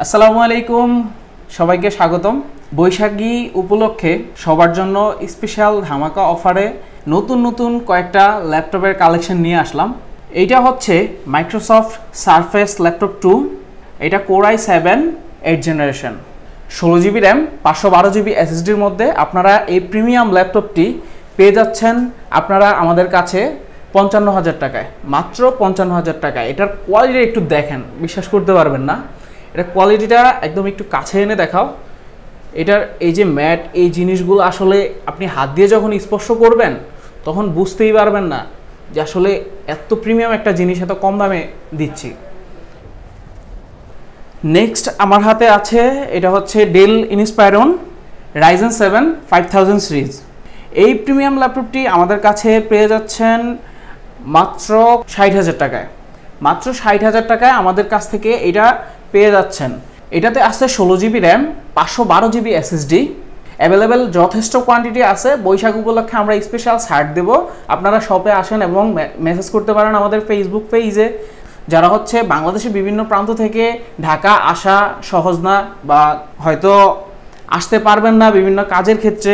আসসালামু আলাইকুম, সবাইকে স্বাগতম। বৈশাখী উপলক্ষে সবার জন্য স্পেশাল ধামাকা অফারে নতুন নতুন কয়েকটা ল্যাপটপের কালেকশন নিয়ে আসলাম। এইটা হচ্ছে মাইক্রোসফট সারফেস ল্যাপটপ 2। এটা Core i7 8th generation, 16GB RAM, 512GB SSDর মধ্যে আপনারা এই প্রিমিয়াম ল্যাপটপটি পেয়ে যাচ্ছেন আপনারা আমাদের কাছে 55,000 টাকায়, মাত্র 55,000 টাকায়। এটার কোয়ালিটি একটু দেখেন, বিশ্বাস করতে পারবেন না। এটা কোয়ালিটিটা একদম একটু কাছে এনে দেখাও। এটার এই যে ম্যাট, এই জিনিসগুলো আসলে আপনি হাত দিয়ে যখন স্পর্শ করবেন তখন বুঝতেই পারবেন না যে আসলে এত প্রিমিয়াম একটা জিনিস এত কম দামে দিচ্ছি। নেক্সট আমার হাতে আছে, এটা হচ্ছে ডেল ইনস্পায়রন Ryzen 7 5000 সিরিজ। এই প্রিমিয়াম ল্যাপটপটি আমাদের কাছে পেয়ে যাচ্ছেন মাত্র 60,000 টাকায়। মাত্র 60,000 টাকায় আমাদের কাছ থেকে এটা পেয়ে যাচ্ছেন। এটাতে আছে 16GB RAM, 512GB SSD, available যথেষ্ট কোয়ান্টিটি আছে। বৈশাখ উপলক্ষে আমরা স্পেশাল ছাড় দেব, আপনারা শপে আসেন এবং মেসেজ করতে পারেন আমাদের ফেসবুক পেজে। যারা হচ্ছে বাংলাদেশের বিভিন্ন প্রান্ত থেকে ঢাকা আসা সহজ না বা হয়তো আসতে পারবেন না বিভিন্ন কাজের ক্ষেত্রে,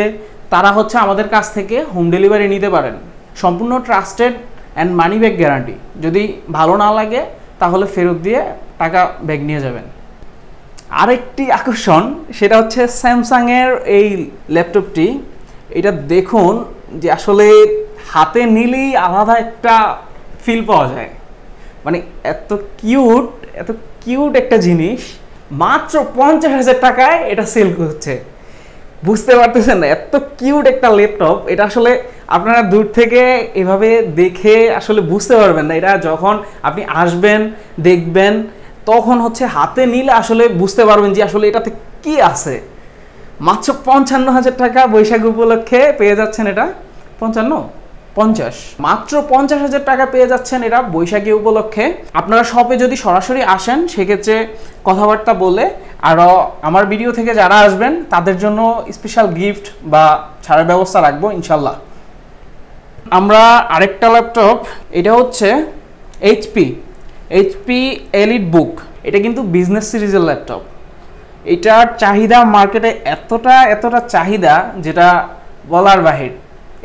তারা হচ্ছে আমাদের কাছ থেকে হোম ডেলিভারি নিতে পারেন। সম্পূর্ণ trusted and money back guarantee. যদি ভালো না লাগে তাহলে ফেরত দিয়ে টাকা ব্যাগ নিয়ে যাবেন। আরেকটি আকর্ষণ সেটা হচ্ছে স্যামসাংয়ের এই ল্যাপটপটি। এটা দেখুন যে আসলে হাতে নিলেই আলাদা একটা ফিল পাওয়া যায়। মানে এত কিউট একটা জিনিস মাত্র 50,000 টাকায় এটা সেল করছে। বুঝতে পারতেছেন না, এত কিউট একটা ল্যাপটপ। এটা আসলে আপনারা দূর থেকে এভাবে দেখে আসলে বুঝতে পারবেন না। এটা যখন আপনি আসবেন দেখবেন তখন হচ্ছে হাতে নিলে আসলে বুঝতে পারবেন যে আসলে এটাতে কি আছে। মাত্র 55,000 টাকা বৈশাখ উপলক্ষে পেয়ে যাচ্ছেন এটা। 50 মাত্র 50,000 টাকা পেয়ে যাচ্ছেন এটা বৈশাখী উপলক্ষে। আপনারা শপে যদি সরাসরি আসেন সেক্ষেত্রে কথাবার্তা বলে, আরও আমার ভিডিও থেকে যারা আসবেন তাদের জন্য স্পেশাল গিফট বা ছাড়ের ব্যবস্থা রাখবো ইনশাল্লাহ। আমরা আরেকটা ল্যাপটপ, এটা হচ্ছে এইচপি এলিট বুক। এটা কিন্তু বিজনেস সিরিজের ল্যাপটপ। এটার চাহিদা মার্কেটে এতটা চাহিদা যেটা বলার বাহির।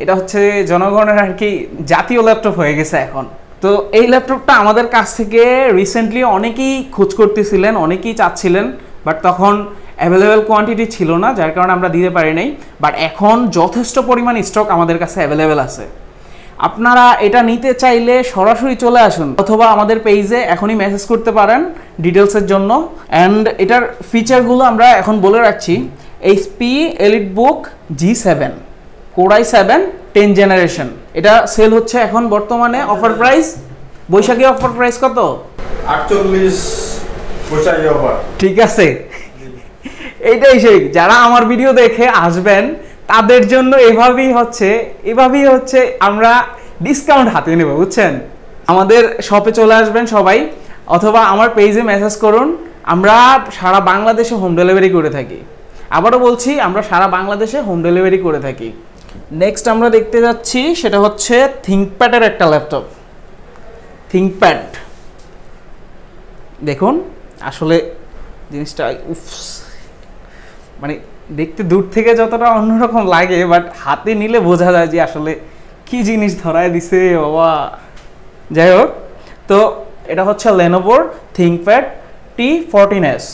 এটা হচ্ছে জনগণের আর কি জাতীয় ল্যাপটপ হয়ে গেছে এখন। তো এই ল্যাপটপটা আমাদের কাছ থেকে রিসেন্টলি অনেকেই খোঁজ করতেছিলেন, অনেকেই চাচ্ছিলেন, বাট তখন অ্যাভেলেবেল কোয়ান্টিটি ছিল না, যার কারণে আমরা দিতে পারি নাই। বাট এখন যথেষ্ট পরিমাণ স্টক আমাদের কাছে অ্যাভেলেবেল আছে। আপনারা এটা নিতে চাইলে সরাসরি চলে আসুন অথবা আমাদের পেজে এখনই মেসেজ করতে পারেন ডিটেলসের জন্য। অ্যান্ড এটার ফিচারগুলো আমরা এখন বলে রাখছি। এইচপি এলিট বুক G7 Core i7 10th generation. এটা সেল হচ্ছে এখন বর্তমানে অফার প্রাইস, বৈশাখী অফার প্রাইস কত? 48 বৈশাখী অফার। ঠিক আছে, এইটাই সেই। যারা আমার ভিডিও দেখে আসবেন তাদের জন্য এভাবেই হচ্ছে আমরা ডিসকাউন্ট হাতে নেব, বুঝছেন। আমাদের শপে চলে আসবেন সবাই অথবা আমার পেজে মেসেজ করুন। আমরা সারা বাংলাদেশে হোম ডেলিভারি করে থাকি। আবারও বলছি, আমরা সারা বাংলাদেশে হোম ডেলিভারি করে থাকি। নেক্সট আমরা দেখতে যাচ্ছি সেটা হচ্ছে থিঙ্কপ্যাডের একটা ল্যাপটপ। থিঙ্কপ্যাড দেখুন, আসলে জিনিসটা মানে দেখতে দূর থেকে যতটা অন্যরকম লাগে, বাট হাতে নিলে বোঝা যায় যে আসলে কি জিনিস ধরায় দিছে বাবা। যাই হোক, তো এটা হচ্ছে লেনোভোর থিঙ্কপ্যাড T14s।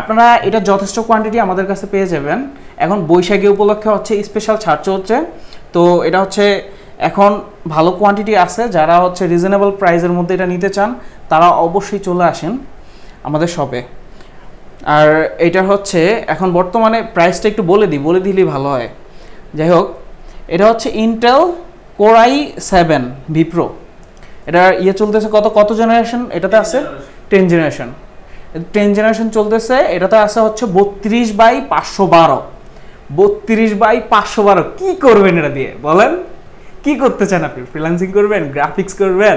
আপনারা এটা যথেষ্ট কোয়ান্টিটি আমাদের কাছে পেয়ে যাবেন। এখন বৈশাখী উপলক্ষে হচ্ছে স্পেশাল ছাড় চলছে। তো এটা হচ্ছে এখন ভালো কোয়ান্টিটি আছে। যারা হচ্ছে রিজনেবল প্রাইসের মধ্যে এটা নিতে চান তারা অবশ্যই চলে আসেন আমাদের শপে। আর এটা হচ্ছে এখন বর্তমানে প্রাইসটা একটু বলে দিলেই ভালো হয়। যাই হোক, এটা হচ্ছে ইন্টেল Core i7 Vipro। এটা চলতেছে কত জেনারেশন? এটাতে আছে 10th জেনারেশন। 10th জেনারেশন চলতেছে। এটাতে আছে হচ্ছে 32/512। 32/512 কি করবেন এটা দিয়ে বলেন? কি করতে চান আপনি? ফ্রিল্যান্সিং করবেন, গ্রাফিক্স করবেন,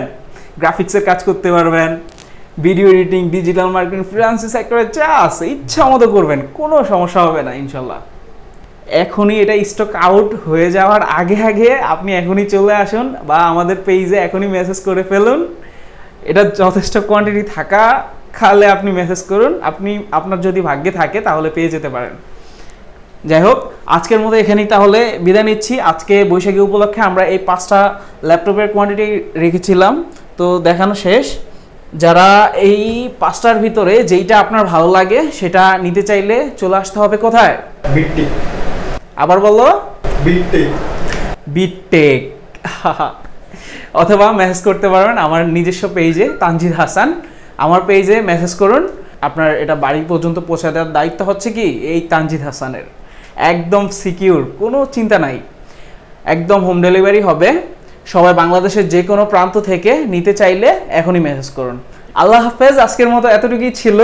গ্রাফিক্সের কাজ করতে পারবেন, video editing, digital marketing, freelancing সেক্টরে যা আছে ইচ্ছা মতো করবেন, কোনো সমস্যা হবে না ইনশাল্লাহ। এখনই এটা স্টক আউট হয়ে যাওয়ার আগে আপনি এখনই চলে আসুন বা আমাদের পেজে এখনই মেসেজ করে ফেলুন। এটা যথেষ্ট কোয়ান্টিটি থাকা খালে আপনি মেসেজ করুন, আপনার যদি ভাগ্যে থাকে তাহলে পেয়ে যেতে পারেন। যাই হোক, আজকের মতো এখানেই তাহলে বিদায় নিচ্ছি। আজকে বৈশাখী উপলক্ষে আমরা এই 5টা ল্যাপটপের কোয়ান্টিটি রেখেছিলাম, তো দেখানো শেষ। যারা এই 5টার ভিতরে যেইটা আপনার ভালো লাগে সেটা নিতে চাইলে চলে আসতে হবে কোথায়? বিটটেক। আবার বলো, বিটটেক। বিটটেক। অথবা মেসেজ করতে পারবেন আমার নিজস্ব পেজে তানজিদ হাসান, আমার পেজে মেসেজ করুন। আপনার এটা বাড়ি পর্যন্ত পৌঁছে দেওয়ার দায়িত্ব হচ্ছে কি এই তানজিদ হাসানের। একদম সিকিউর, কোনো চিন্তা নাই, একদম হোম ডেলিভারি হবে। সবাই বাংলাদেশের যে কোনো প্রান্ত থেকে নিতে চাইলে এখনই মেসেজ করুন। আল্লাহ হাফেজ। আজকের মতো এতটুকুই ছিল।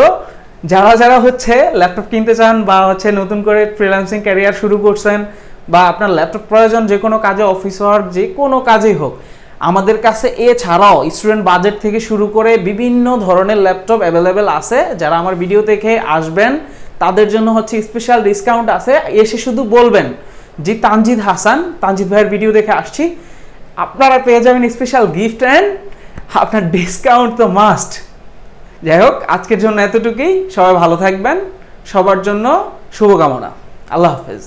যারা হচ্ছে ল্যাপটপ কিনতে চান বা হচ্ছে নতুন করে ফ্রিল্যান্সিং ক্যারিয়ার শুরু করছেন বা আপনার ল্যাপটপ প্রয়োজন যে কোনো কাজে, অফিস ওয়ার্ক যে কোনো কাজেই হোক, আমাদের কাছে এছাড়াও স্টুডেন্ট বাজেট থেকে শুরু করে বিভিন্ন ধরনের ল্যাপটপ অ্যাভেলেবেল আছে। যারা আমার ভিডিও দেখে আসবেন তাদের জন্য হচ্ছে স্পেশাল ডিসকাউন্ট আছে। এসে শুধু বলবেন যে তানজিদ হাসান, তানজিদ ভাইয়ের ভিডিও দেখে আসছি, আপনারা পেয়ে যাবেন স্পেশাল গিফট অ্যান্ড আপনার ডিসকাউন্ট তো মাস্ট। যাই হোক, আজকের জন্য এতটুকুই। সবাই ভালো থাকবেন, সবার জন্য শুভকামনা। আল্লাহ হাফেজ।